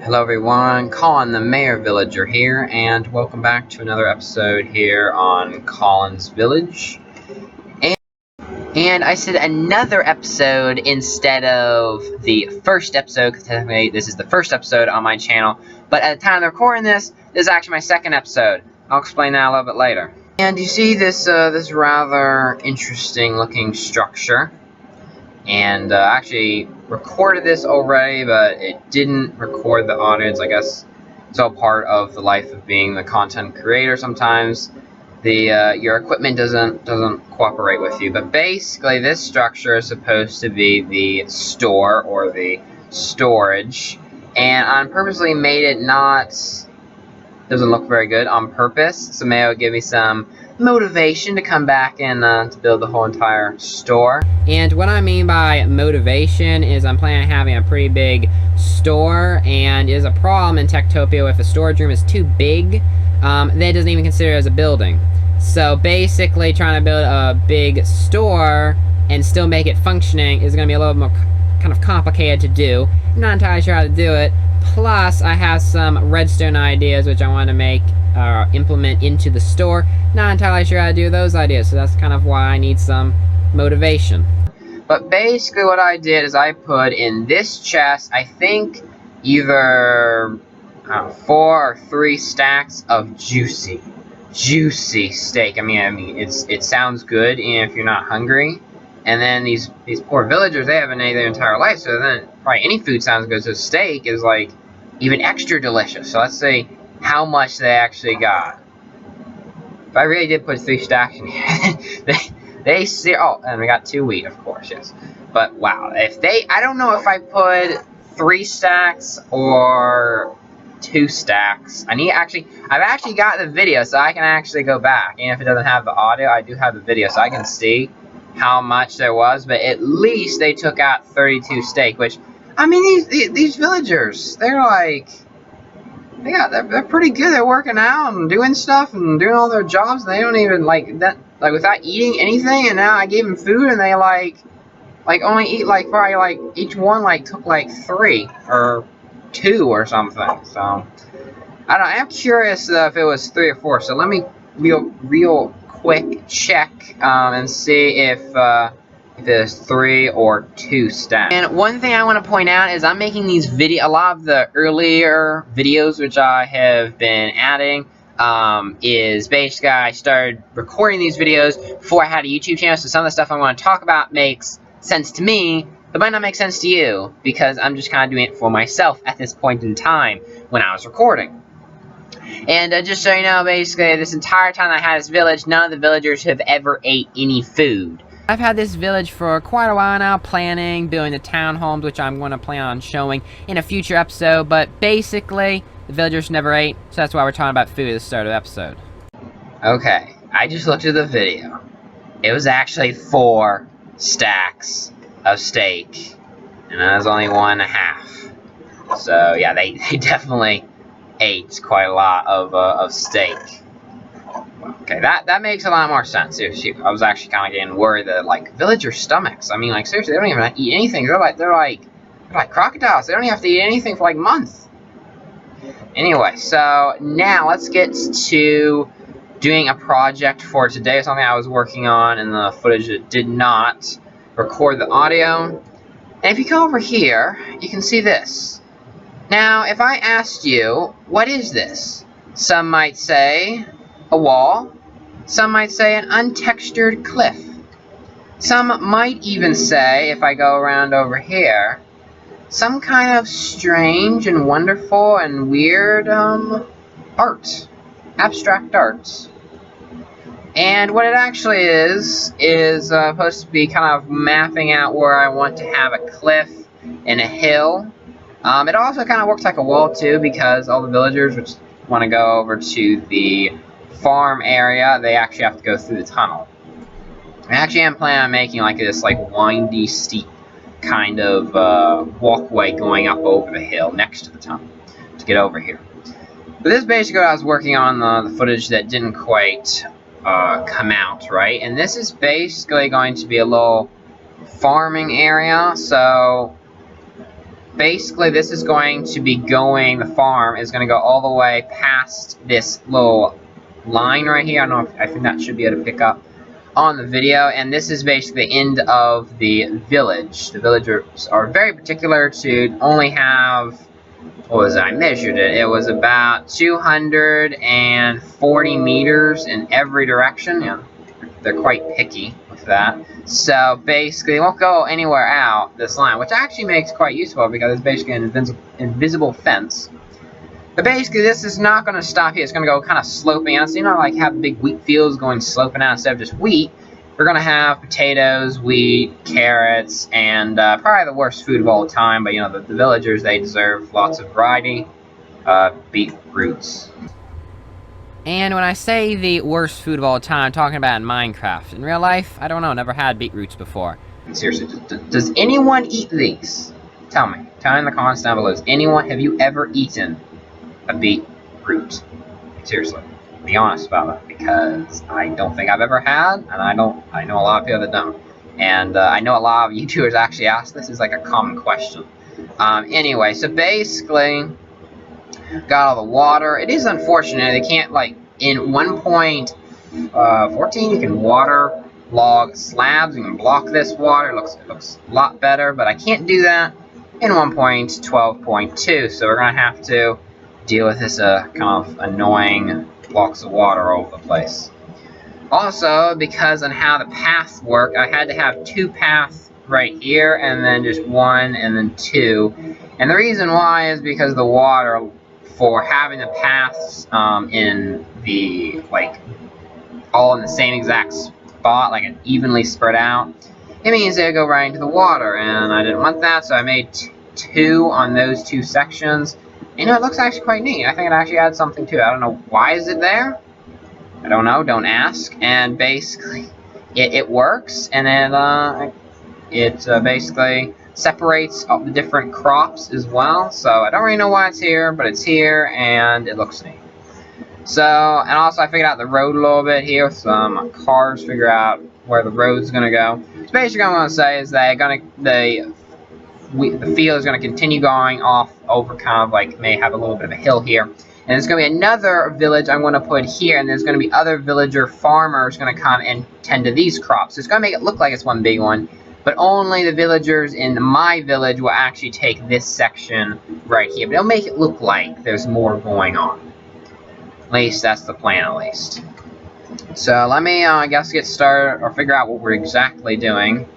Hello everyone, Colin the Mayor Villager here, and welcome back to another episode here on Colin's Village. And I said another episode instead of the first episode, because technically this is the first episode on my channel, but at the time of recording this is actually my second episode. I'll explain that a little bit later. And you see this, this rather interesting looking structure. And actually recorded this already, but it didn't record the audience. I guess it's all part of the life of being the content creator. Sometimes the your equipment doesn't cooperate with you. But basically, this structure is supposed to be the store or the storage, and I purposely made it doesn't look very good on purpose. So maybe it'll give me some motivation to come back and to build the whole entire store. And what I mean by motivation is I'm planning on having a pretty big store, and there's a problem in TekTopia if a storage room is too big, they doesn't even consider it as a building. So basically trying to build a big store and still make it functioning is going to be a little more kind of complicated to do. I'm not entirely sure how to do it. Plus, I have some redstone ideas which I want to make implement into the store. Not entirely sure how to do those ideas, so that's kind of why I need some motivation. But basically what I did is I put in this chest, I think either 4 or 3 stacks of juicy steak. I mean it sounds good if you're not hungry. And then these poor villagers, they haven't ate their entire life, so then probably any food sounds good. So steak is like even extra delicious. So let's see how much they actually got. If I really did put 3 stacks in here, they see. Oh, and we got 2 wheat, of course, yes. But wow, I don't know if I put 3 stacks or 2 stacks. I've actually got the video, so I can actually go back. And if it doesn't have the audio, I do have the video, so I can see how much there was. But at least they took out 32 steak, which, I mean, these villagers, they're like, they're pretty good. They're working out and doing stuff and doing all their jobs. And they don't even like without eating anything. And now I gave them food, and they like only eat probably each one took 3 or 2 or something. So I don't know. I'm curious if it was 3 or 4. So let me real quick check and see if there's 3 or 2 stacks. And one thing I want to point out is I'm making these a lot of the earlier videos which I have been adding is basically I started recording these videos before I had a YouTube channel, so some of the stuff I want to talk about makes sense to me, but might not make sense to you, because I'm just kind of doing it for myself at this point in time when I was recording. And just so you know, basically this entire time I had this village, none of the villagers have ever ate any food. I've had this village for quite a while now, building the townhomes, which I'm going to plan on showing in a future episode, but basically the villagers never ate, so that's why we're talking about food at the start of the episode. Okay, I just looked at the video. It was actually 4 stacks of steak, and I was only 1.5. So yeah, they definitely ate quite a lot of steak. Okay, that makes a lot more sense. Seriously, I was actually kind of getting worried that villager stomachs. I mean, seriously, they don't even eat anything. They're like crocodiles. They don't even have to eat anything for months. Anyway, so now let's get to doing a project for today. Something I was working on in the footage that did not record the audio. And if you come over here, you can see this. Now, if I asked you, what is this? Some might say a wall. Some might say an untextured cliff. Some might even say, if I go around over here, some kind of strange and wonderful and weird art. Abstract arts. And what it actually is supposed to be kind of mapping out where I want to have a cliff and a hill. It also kind of works like a wall too, because all the villagers which want to go over to the farm area, they actually have to go through the tunnel. I actually am planning on making this windy, steep kind of walkway going up over the hill next to the tunnel to get over here. But this is basically what I was working on, the footage that didn't quite come out, right? And this is basically going to be a little farming area, so basically this is going to be going, the farm is going to go all the way past this little line right here. I don't know if, I think that should be able to pick up on the video, and this is basically the end of the village. The villagers are very particular to only have, what was it? I measured it. It was about 240 meters in every direction. Yeah, they're quite picky with that. So basically, they won't go anywhere out this line, which actually makes it quite useful because it's basically an invisible fence. But basically, this is not going to stop here. It's going to go kind of sloping out. So, you know, like have big wheat fields going sloping out instead of just wheat. We're going to have potatoes, wheat, carrots, and probably the worst food of all time. But, you know, the villagers, they deserve lots of variety. Beetroots. And when I say the worst food of all time, I'm talking about in Minecraft. In real life, I don't know. Never had beetroots before. Seriously, does anyone eat these? Tell me. Tell me in the comments down below. Have you ever eaten a beetroot? Seriously, be honest about that, because I don't think I've ever had, and I know a lot of people that don't, and I know a lot of YouTubers actually ask this as like a common question. Anyway, so basically, got all the water. It is unfortunate they can't, like, in 1.14 you can water log slabs. You can block this water. It looks a lot better, but I can't do that in 1.12.2. So we're gonna have to deal with this kind of annoying blocks of water all over the place. Also, because on how the paths work, I had to have 2 paths right here, and then just 1, and then 2. And the reason why is because the water, for having the paths in the, like, all in the same exact spot, like an evenly spread out, it means they go right into the water, and I didn't want that, so I made 2 on those 2 sections. You know, it looks actually quite neat. I think it actually adds something to it. I don't know why is it there. I don't know. Don't ask. And basically, it works. And then it basically separates all the different crops as well. So I don't really know why it's here, but it's here, and it looks neat. So, and also I figured out the road a little bit here with some cars. Figure out where the road's gonna go. So basically, what I'm gonna say is that the field is going to continue going off over, kind of like, may have a little bit of a hill here, and there's going to be another village I'm going to put here, and there's going to be other villager farmers going to come and tend to these crops. So it's going to make it look like it's one big one, but only the villagers in my village will actually take this section right here, but it'll make it look like there's more going on. At least that's the plan, at least. So let me I guess get started, or figure out what we're exactly doing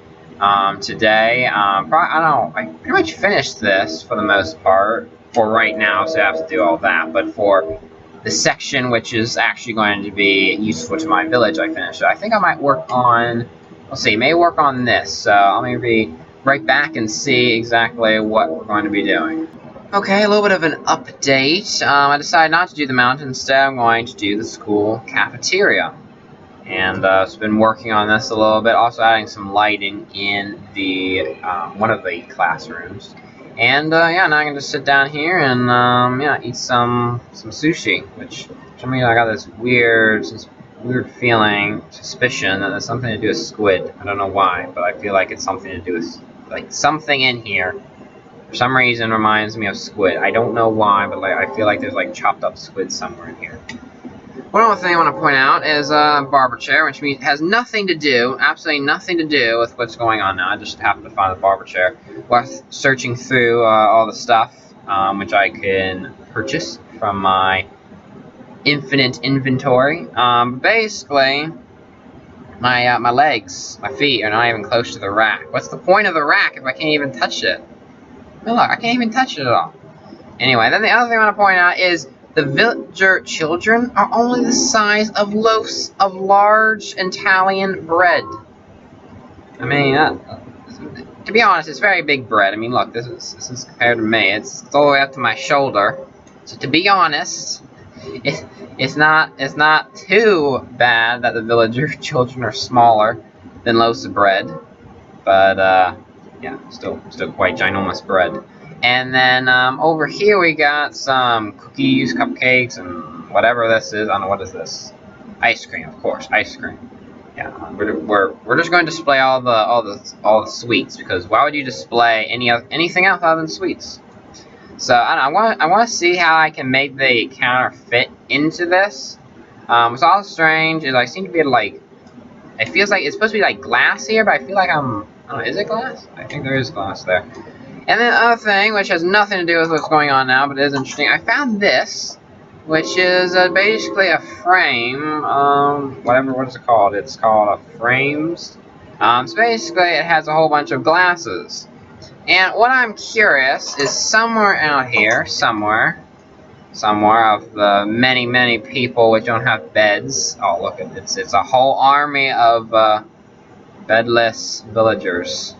today. I don't know, I pretty much finished this for the most part for right now, so I have to do all that, but for the section which is actually going to be useful to my village, I finished it. I think I might work on, let's see, may work on this, so I'll maybe right back and see exactly what we're going to be doing. Okay, a little bit of an update. I decided not to do the mountain. Instead, I'm going to do the school cafeteria. And I've been working on this a little bit, also adding some lighting in the one of the classrooms. And yeah, now I can just sit down here and yeah, eat some sushi. Which, for some reason, I got this weird feeling, suspicion that there's something to do with squid. I don't know why, but I feel like it's something to do with, like, something in here for some reason reminds me of squid. I don't know why, but like, I feel like there's like chopped up squid somewhere in here. One other thing I want to point out is barber chair, which means it has nothing to do, absolutely nothing to do with what's going on now. I just happened to find the barber chair while searching through all the stuff which I can purchase from my infinite inventory. Basically, my legs, my feet are not even close to the rack. What's the point of the rack if I can't even touch it? Oh, look, I can't even touch it at all. Anyway, then the other thing I want to point out is the villager children are only the size of loaves of large Italian bread. I mean, to be honest, it's very big bread. I mean, look, this is compared to me. It's all the way up to my shoulder. So to be honest, it's not too bad that the villager children are smaller than loaves of bread, but yeah, still quite ginormous bread. And then over here we got some cookies, cupcakes, and whatever this is. I don't know, what is this? Ice cream, of course, ice cream. Yeah, we're just going to display all the sweets, because why would you display anything else other than sweets? So I want to see how I can make the counter fit into this. It's all strange. I seem to be able to, like, it feels like it's supposed to be like glass here, but I feel like I don't know, is it glass? I think there is glass there. And then the other thing, which has nothing to do with what's going on now, but it is interesting, I found this, which is basically a frame, what is it called? It's called a frames. So basically it has a whole bunch of glasses. And what I'm curious is somewhere out here, somewhere of the many people which don't have beds. Oh, look at this. It's a whole army of bedless villagers.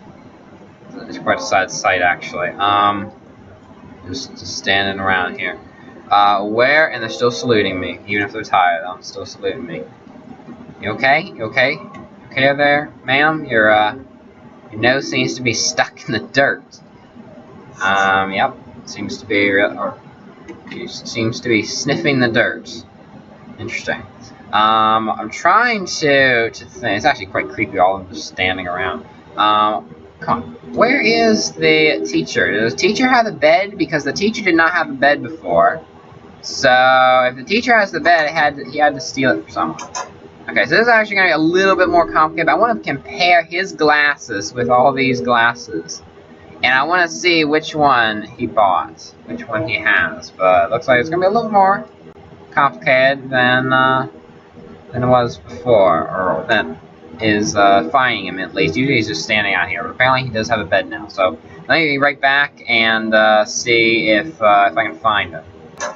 It's quite a sad sight, actually. Just standing around here. And they're still saluting me. Even if they're tired, they're still saluting me. You okay? You okay? You okay there, ma'am? Your nose seems to be stuck in the dirt. Yep. Seems to be, or she seems to be sniffing the dirt. Interesting. I'm trying to think. It's actually quite creepy, all of them just standing around. Come on. Where is the teacher? Does the teacher have a bed? Because the teacher did not have a bed before. So, if the teacher has the bed, he had to steal it from someone. Okay, so this is actually going to be a little bit more complicated, but I want to compare his glasses with all these glasses. And I want to see which one he bought, which one he has. But it looks like it's going to be a little more complicated than it was before, or than is finding him, at least. Usually he's just standing out here, but apparently he does have a bed now. So let me be right back and see if I can find him.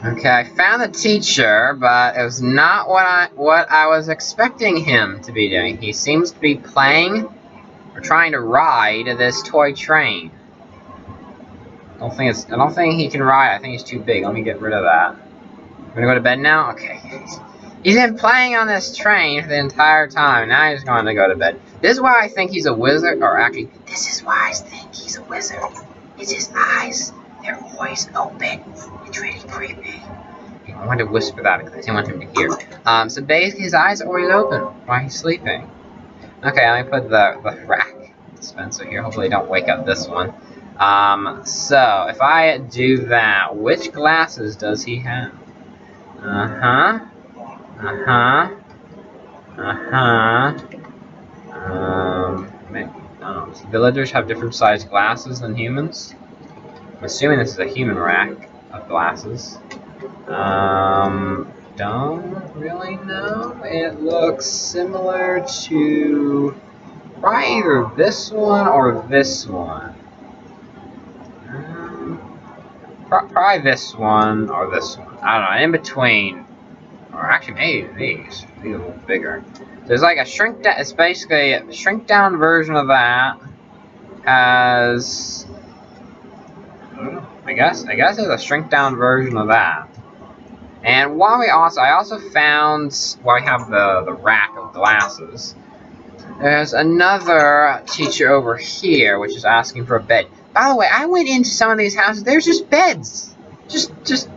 Okay, I found the teacher, but it was not what I was expecting him to be doing. He seems to be playing or trying to ride this toy train. I don't think he can ride. I think he's too big. Let me get rid of that. I'm gonna go to bed now? Okay. He's been playing on this train for the entire time. Now he's going to go to bed. This is why I think he's a wizard. Or actually, this is why I think he's a wizard. It's his eyes. They're always open. It's really creepy. I wanted to whisper that because I didn't want him to hear. So basically his eyes are always open while he's sleeping. Okay, let me put the rack dispenser here. Hopefully I don't wake up this one. So if I do that, which glasses does he have? Villagers have different sized glasses than humans. I'm assuming this is a human rack of glasses. Don't really know. It looks similar to probably either this one or this one. Probably this one or this one. I don't know, in between. Or actually, maybe these. These are a little bigger. There's like a shrink down. It's basically a shrink down version of that. Has. I guess there's a shrink down version of that. And while I also found, while we have the rack of glasses, there's another teacher over here which is asking for a bed. By the way, I went into some of these houses. There's just beds, just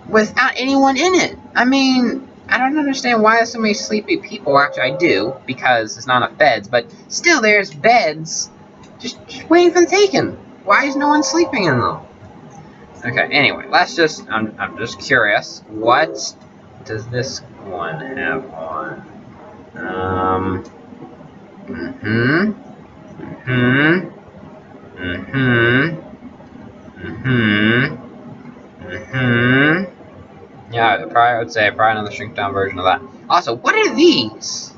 without anyone in it. I mean, I don't understand why there's so many sleepy people. Actually, I do, because there's not enough beds. But still, there's beds just waiting for the taking. Why is no one sleeping in them? Okay. Anyway, I'm just curious. What does this one have on? Yeah, I would say probably another shrink down version of that. Also, what are these?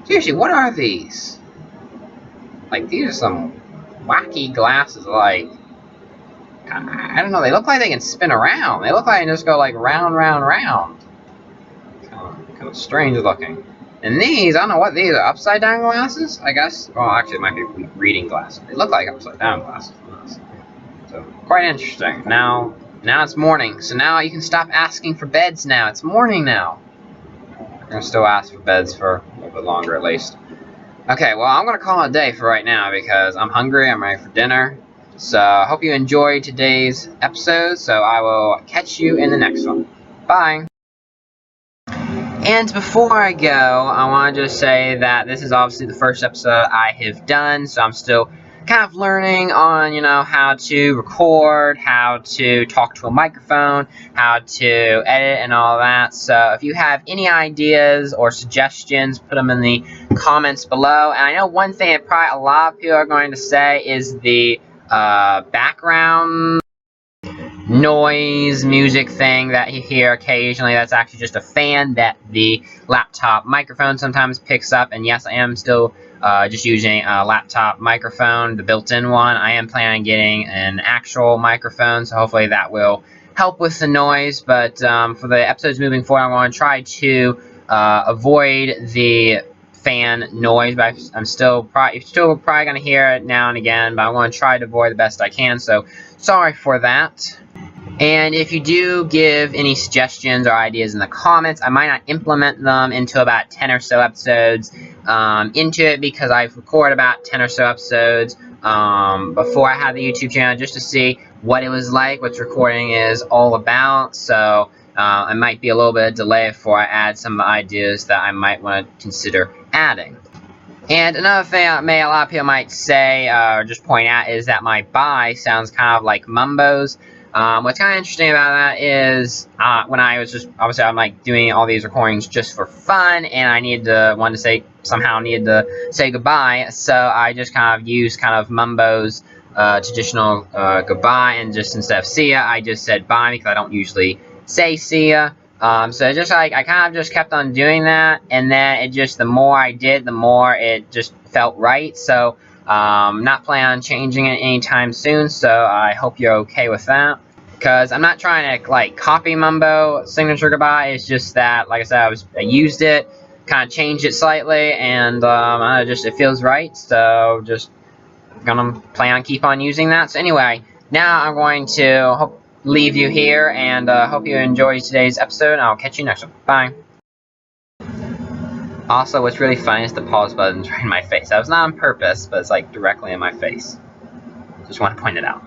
Seriously, what are these? Like, these are some wacky glasses, like, I don't know, they look like they can spin around. They look like they just go like round, round, round. Kind of strange looking. And these, I don't know what these are, upside down glasses, I guess? Well, actually it might be reading glasses. They look like upside down glasses. So, quite interesting. Now it's morning, so now you can stop asking for beds now. It's morning now. I'm gonna still ask for beds for a little bit longer at least. Okay, well, I'm gonna call it a day for right now because I'm hungry, I'm ready for dinner. So, I hope you enjoyed today's episode, so I will catch you in the next one. Bye! And before I go, I want to just say that this is obviously the first episode I have done, so I'm still kind of learning on, how to record, how to talk to a microphone, how to edit and all that. So if you have any ideas or suggestions, put them in the comments below. And I know one thing that probably a lot of people are going to say is the background noise music thing that you hear occasionally. That's actually just a fan that the laptop microphone sometimes picks up. And yes, I am still just using a laptop microphone, the built-in one. I am planning on getting an actual microphone, so hopefully that will help with the noise. But for the episodes moving forward, I'm going to try to avoid the fan noise, but you're still probably going to hear it now and again, but I'm going to try to avoid the best I can, so sorry for that. And if you do give any suggestions or ideas in the comments, I might not implement them until about 10 or so episodes into it, because I've recorded about 10 or so episodes before I had the YouTube channel, just to see what it was like, what recording is all about. So it might be a little bit of delay before I add some of the ideas that I might want to consider adding. And another thing a lot of people might say, or just point out, is that my bye sounds kind of like Mumbo's. What's kind of interesting about that is when I was just, obviously I'm like doing all these recordings just for fun, and I needed to say goodbye, so I just kind of used kind of Mumbo's traditional goodbye, and just instead of see ya, I just said bye, because I don't usually say see ya. So just like, I kind of just kept on doing that, and then it just, the more I did, the more it just felt right. So not planning on changing it anytime soon, so I hope you're okay with that. Because I'm not trying to like copy Mumbo signature goodbye. It's just that, like I said, I used it, kind of changed it slightly, and it feels right. So just gonna plan on keep on using that. So anyway, now I'm going to leave you here, and hope you enjoyed today's episode, and I'll catch you next one. Bye. Also, what's really funny is the pause button's right in my face. That was not on purpose, but it's like directly in my face. Just want to point it out.